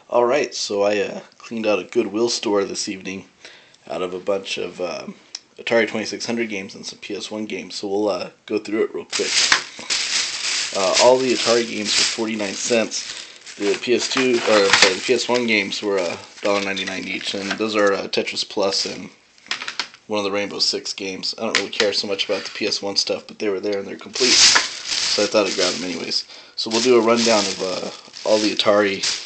Alright, so I cleaned out a Goodwill store this evening out of a bunch of Atari 2600 games and some PS1 games, so we'll go through it real quick. All the Atari games were 49 cents. The the PS1 games were $1.99 each, and those are Tetris Plus and one of the Rainbow Six games. I don't really care so much about the PS1 stuff, but they were there and they're complete, so I thought I'd grab them anyways. So we'll do a rundown of all the Atari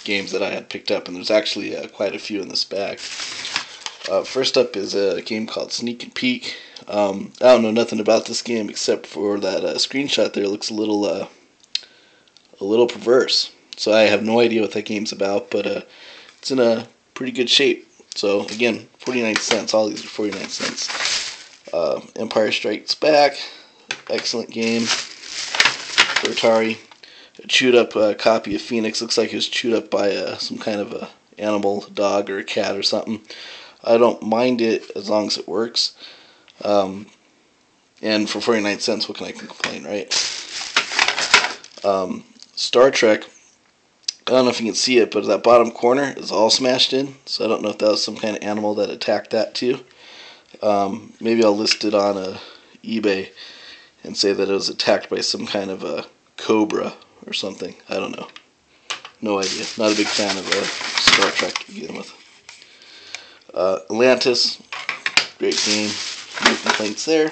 games that I had picked up, and there's actually quite a few in this bag. First up is a game called Sneak and Peek. I don't know nothing about this game except for that screenshot there. It looks a little perverse, so I have no idea what that game's about, but it's in a pretty good shape. So again, 49 cents. All these are 49 cents. Empire Strikes Back, excellent game for Atari. A chewed up copy of Phoenix. Looks like it was chewed up by some kind of a animal, dog or a cat or something. I don't mind it as long as it works. And for 49 cents, what can I complain, right? Star Trek. I don't know if you can see it, but that bottom corner is all smashed in. So I don't know if that was some kind of animal that attacked that too. Maybe I'll list it on eBay and say that it was attacked by some kind of a cobra or something. I don't know. No idea. Not a big fan of Star Trek to begin with. Atlantis, great game. No complaints there.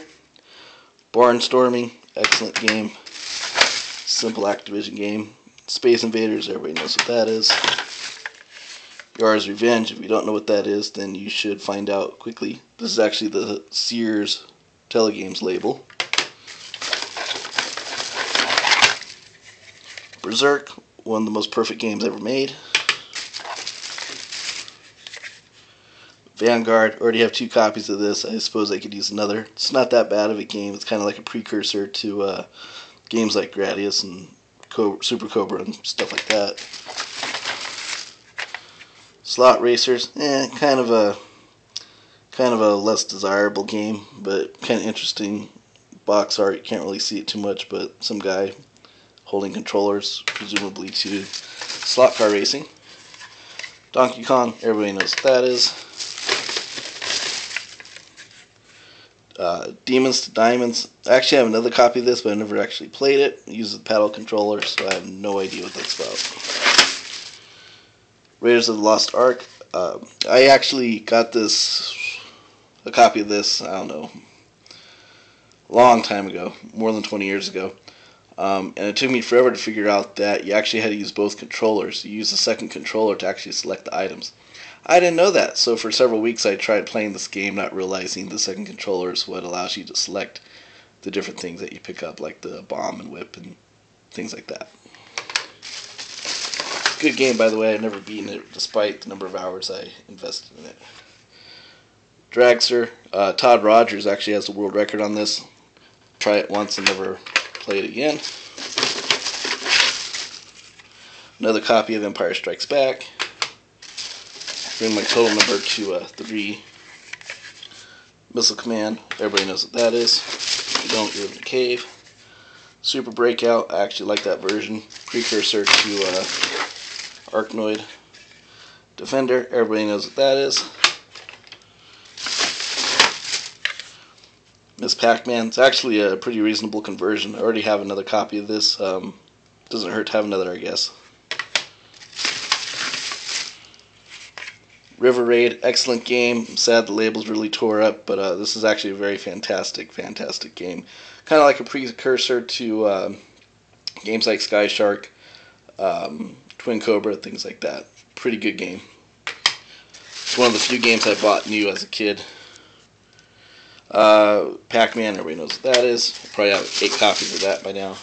Barnstorming, excellent game. Simple Activision game. Space Invaders, everybody knows what that is. Yar's Revenge, if you don't know what that is, then you should find out quickly. This is actually the Sears Telegames label. Berserk, one of the most perfect games ever made. Vanguard, already have 2 copies of this. I suppose I could use another. It's not that bad of a game. It's kind of like a precursor to games like Gradius and Super Cobra and stuff like that. Slot Racers, kind of a less desirable game, but kind of interesting. Box art, you can't really see it too much, but some guy holding controllers, presumably to slot car racing. Donkey Kong, everybody knows what that is. Demons to Diamonds. I actually have another copy of this, but I never actually played it. I use the paddle controller, so I have no idea what that's about. Raiders of the Lost Ark. I actually got a copy of this, I don't know, a long time ago, more than 20 years ago. And it took me forever to figure out that you actually had to use both controllers. You use the second controller to actually select the items. I didn't know that, so for several weeks I tried playing this game, not realizing the second controller is what allows you to select the different things that you pick up, like the bomb and whip and things like that. Good game, by the way. I've never beaten it, despite the number of hours I invested in it. Dragster. Todd Rogers actually has the world record on this. Try it once and never play it again. Another copy of Empire Strikes Back. Bring my total number to 3. Missile Command, everybody knows what that is. If you don't, you're in a cave. Super Breakout, I actually like that version. Precursor to Arkanoid. Defender, everybody knows what that is. Miss Pac-Man, it's actually a pretty reasonable conversion. I already have another copy of this. Doesn't hurt to have another, I guess. River Raid, excellent game. I'm sad the label's really tore up, but this is actually a very fantastic game. Kind of like a precursor to games like Sky Shark, Twin Cobra, things like that. Pretty good game. It's one of the few games I bought new as a kid. Pac-Man, everybody knows what that is. I probably have 8 copies of that by now.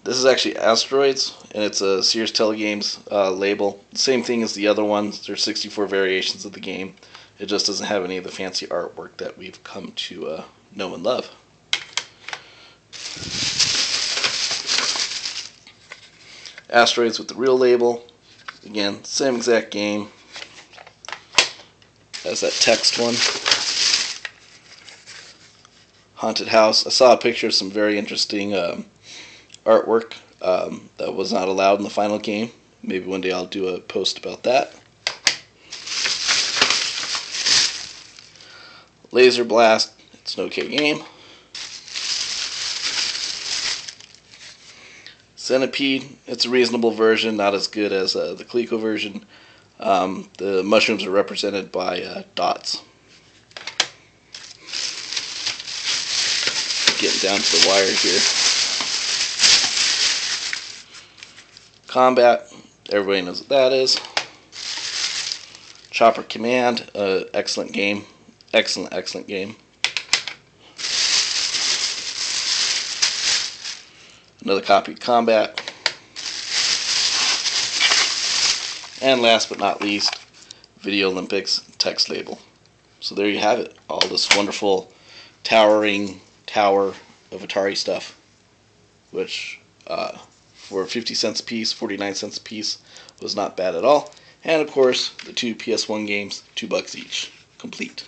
This is actually Asteroids, and it's a Sears Telegames label. Same thing as the other ones. There's 64 variations of the game. It just doesn't have any of the fancy artwork that we've come to know and love. Asteroids with the real label. Again, same exact game as that text one. Haunted House. I saw a picture of some very interesting artwork that was not allowed in the final game. Maybe one day I'll do a post about that. Laser Blast, it's an okay game. Centipede, it's a reasonable version, not as good as the Coleco version. The mushrooms are represented by dots. Getting down to the wire here. Combat, everybody knows what that is. Chopper Command, excellent game. Excellent game. Another copy of Combat. And last but not least, Video Olympics text label. So there you have it. All this wonderful towering tower of Atari stuff, which for 50 cents a piece, 49 cents a piece, was not bad at all. And of course, the two PS1 games, $2 each, complete.